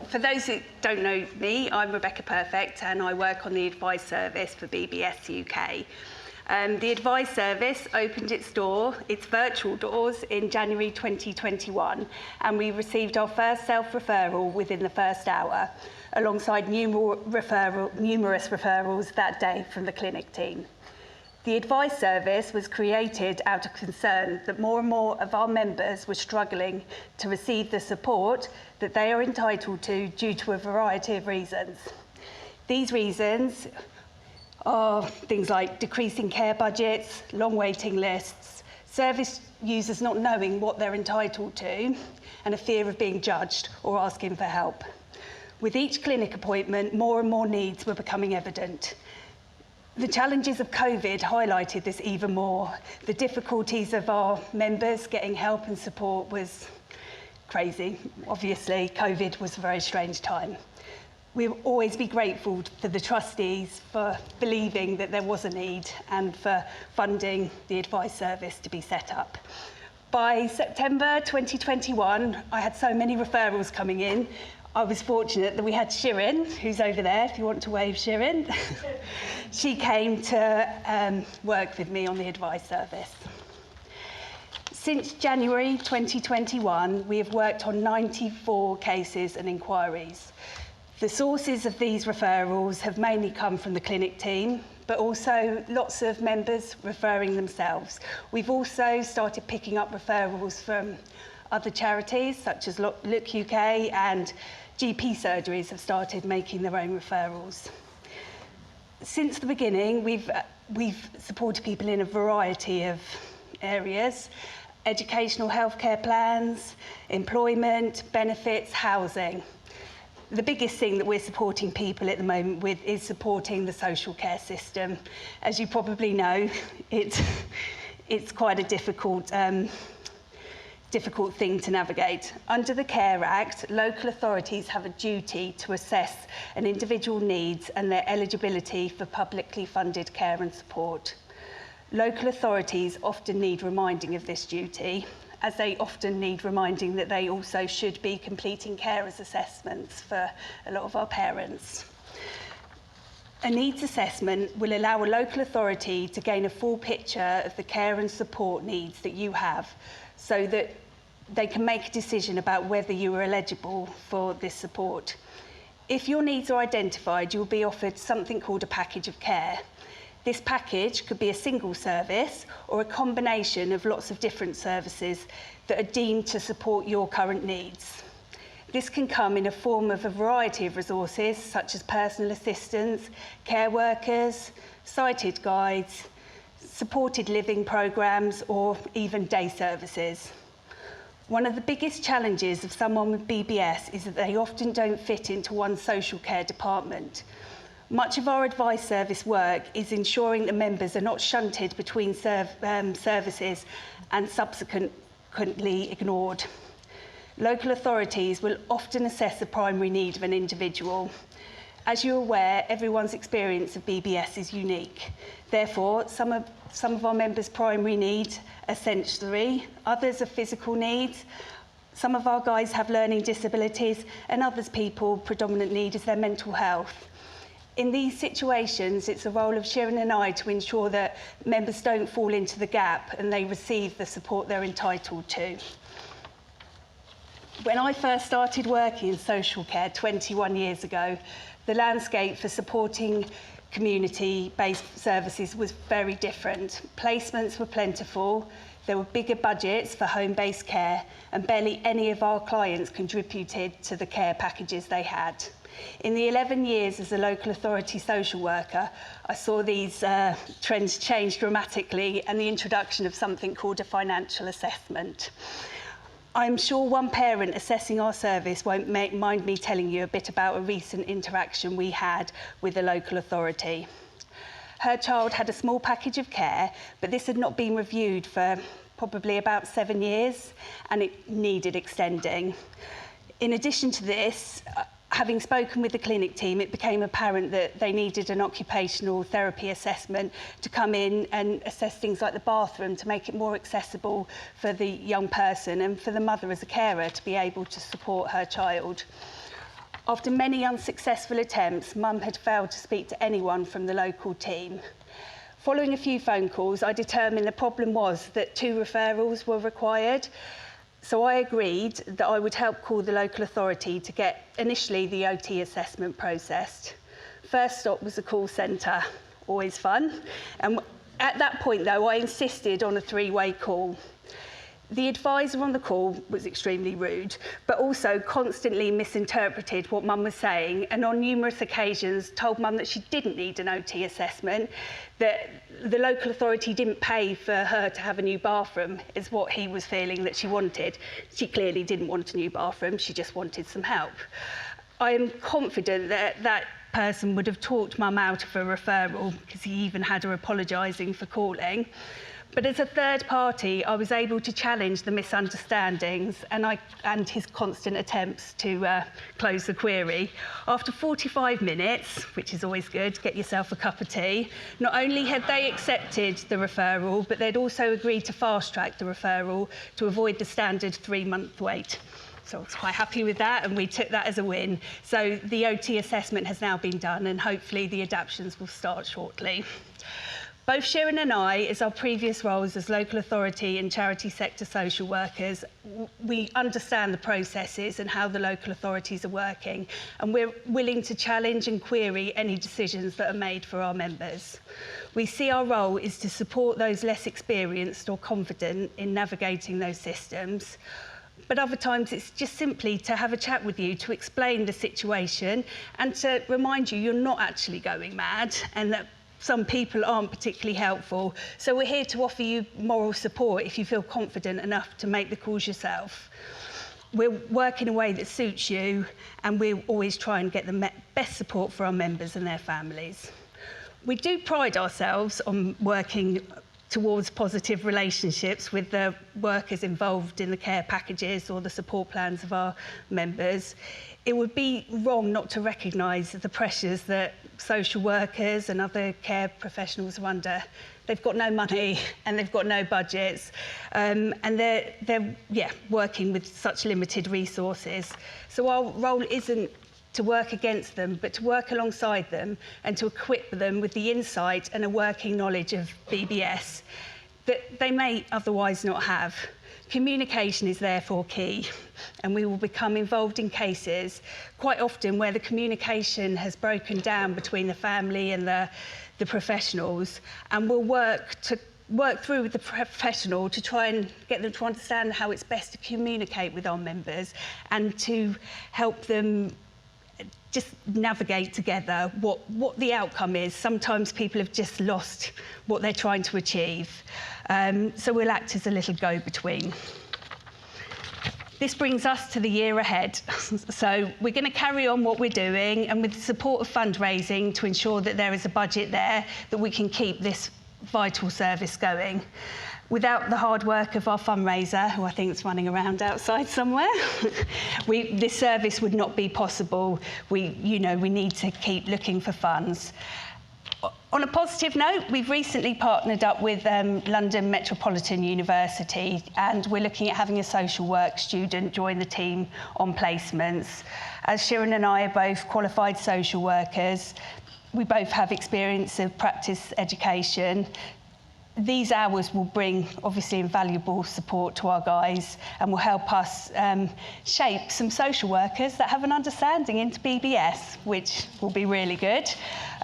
for those who don't know me, I'm Rebecca Perfect and I work on the advice service for BBS UK. The advice service opened its virtual doors in January 2021, and we received our first self-referral within the first hour, alongside numerous referrals that day from the clinic team. The advice service was created out of concern that more and more of our members were struggling to receive the support that they are entitled to due to a variety of reasons. These reasons are things like decreasing care budgets, long waiting lists, service users not knowing what they're entitled to, and a fear of being judged or asking for help. With each clinic appointment, more and more needs were becoming evident. The challenges of COVID highlighted this even more. The difficulties of our members getting help and support was crazy. Obviously, COVID was a very strange time. We will always be grateful for the trustees for believing that there was a need and for funding the advice service to be set up. By September 2021, I had so many referrals coming in. I was fortunate that we had Shirin, who's over there, if you want to wave, Shirin. She came to work with me on the advice service. Since January 2021, we have worked on 94 cases and inquiries. The sources of these referrals have mainly come from the clinic team, but also lots of members referring themselves. We've also started picking up referrals from other charities, such as Look UK, and GP surgeries have started making their own referrals. Since the beginning, we've supported people in a variety of areas: educational healthcare plans, employment, benefits, housing. The biggest thing that we're supporting people at the moment with is supporting the social care system. As you probably know, it's quite a difficult thing to navigate. Under the Care Act, local authorities have a duty to assess an individual's needs and their eligibility for publicly funded care and support. Local authorities often need reminding of this duty, as they often need reminding that they also should be completing carers assessments for a lot of our parents. A needs assessment will allow a local authority to gain a full picture of the care and support needs that you have, so that they can make a decision about whether you are eligible for this support. If your needs are identified, you'll be offered something called a package of care. This package could be a single service or a combination of lots of different services that are deemed to support your current needs. This can come in a form of a variety of resources, such as personal assistance, care workers, sighted guides, supported living programmes, or even day services. One of the biggest challenges of someone with BBS is that they often don't fit into one social care department. Much of our advice service work is ensuring that members are not shunted between services and subsequently ignored. Local authorities will often assess the primary need of an individual. As you're aware, everyone's experience of BBS is unique. Therefore, some of our members' primary needs are sensory, others are physical needs. Some of our guys have learning disabilities, and others people's predominant need is their mental health. In these situations, it's the role of Shirin and I to ensure that members don't fall into the gap and they receive the support they're entitled to. When I first started working in social care 21 years ago, the landscape for supporting community-based services was very different. Placements were plentiful, there were bigger budgets for home-based care, and barely any of our clients contributed to the care packages they had. In the 11 years as a local authority social worker, I saw these trends change dramatically and the introduction of something called a financial assessment. I'm sure one parent assessing our service won't mind me telling you a bit about a recent interaction we had with a local authority. Her child had a small package of care, but this had not been reviewed for probably about 7 years, and it needed extending. In addition to this, having spoken with the clinic team, it became apparent that they needed an occupational therapy assessment to come in and assess things like the bathroom to make it more accessible for the young person and for the mother as a carer to be able to support her child. After many unsuccessful attempts, Mum had failed to speak to anyone from the local team. Following a few phone calls, I determined the problem was that 2 referrals were required. So I agreed that I would help call the local authority to get initially the OT assessment processed. First stop was the call centre, always fun. And at that point though, I insisted on a 3-way call. The advisor on the call was extremely rude, but also constantly misinterpreted what Mum was saying, and on numerous occasions told Mum that she didn't need an OT assessment, that the local authority didn't pay for her to have a new bathroom, is what he was feeling that she wanted. She clearly didn't want a new bathroom, she just wanted some help. I am confident that that person would have talked Mum out of a referral, because he even had her apologising for calling. But as a third party, I was able to challenge the misunderstandings and his constant attempts to close the query. After 45 minutes, which is always good, get yourself a cup of tea, not only had they accepted the referral, but they'd also agreed to fast-track the referral to avoid the standard 3-month wait. So I was quite happy with that, and we took that as a win. So the OT assessment has now been done, and hopefully the adaptations will start shortly. Both Sharon and I, as our previous roles as local authority and charity sector social workers, we understand the processes and how the local authorities are working, and we're willing to challenge and query any decisions that are made for our members. We see our role is to support those less experienced or confident in navigating those systems. But other times it's just simply to have a chat with you, to explain the situation and to remind you you're not actually going mad, and that some people aren't particularly helpful. So we're here to offer you moral support if you feel confident enough to make the calls yourself. We'll work in a way that suits you, and we'll always try and get the best support for our members and their families. We do pride ourselves on working towards positive relationships with the workers involved in the care packages or the support plans of our members. It would be wrong not to recognise the pressures that social workers and other care professionals are under. They've got no money and they've got no budgets, and they're working with such limited resources. So our role isn't to work against them, but to work alongside them and to equip them with the insight and a working knowledge of BBS that they may otherwise not have. Communication is therefore key, and we will become involved in cases quite often where the communication has broken down between the family and the professionals, and we'll work through with the professional to try and get them to understand how it's best to communicate with our members and to help them just navigate together what the outcome is. Sometimes people have just lost what they're trying to achieve. So we'll act as a little go-between. This brings us to the year ahead. So we're going to carry on what we're doing, and with the support of fundraising to ensure that there is a budget there, that we can keep this vital service going. Without the hard work of our fundraiser, who I think is running around outside somewhere, this service would not be possible. We need to keep looking for funds. On a positive note, we've recently partnered up with London Metropolitan University, and we're looking at having a social work student join the team on placements. As Sharon and I are both qualified social workers, we both have experience of practice education. These hours will bring, obviously, invaluable support to our guys and will help us shape some social workers that have an understanding into BBS, which will be really good.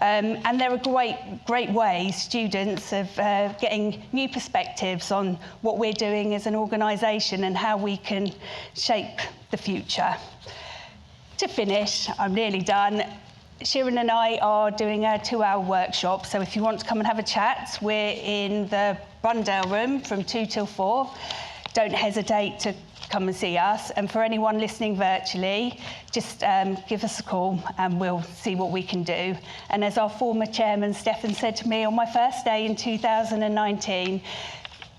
And there are great ways, students, of getting new perspectives on what we're doing as an organisation and how we can shape the future. To finish, I'm nearly done. Sharon and I are doing a 2-hour workshop, so if you want to come and have a chat, we're in the Brundale room from 2 till 4. Don't hesitate to come and see us. And for anyone listening virtually, just give us a call and we'll see what we can do. And as our former chairman, Stefan, said to me on my first day in 2019,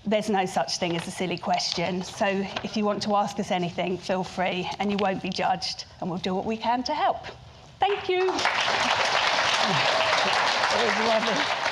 there's no such thing as a silly question. So if you want to ask us anything, feel free, and you won't be judged, and we'll do what we can to help. Thank you. That was lovely.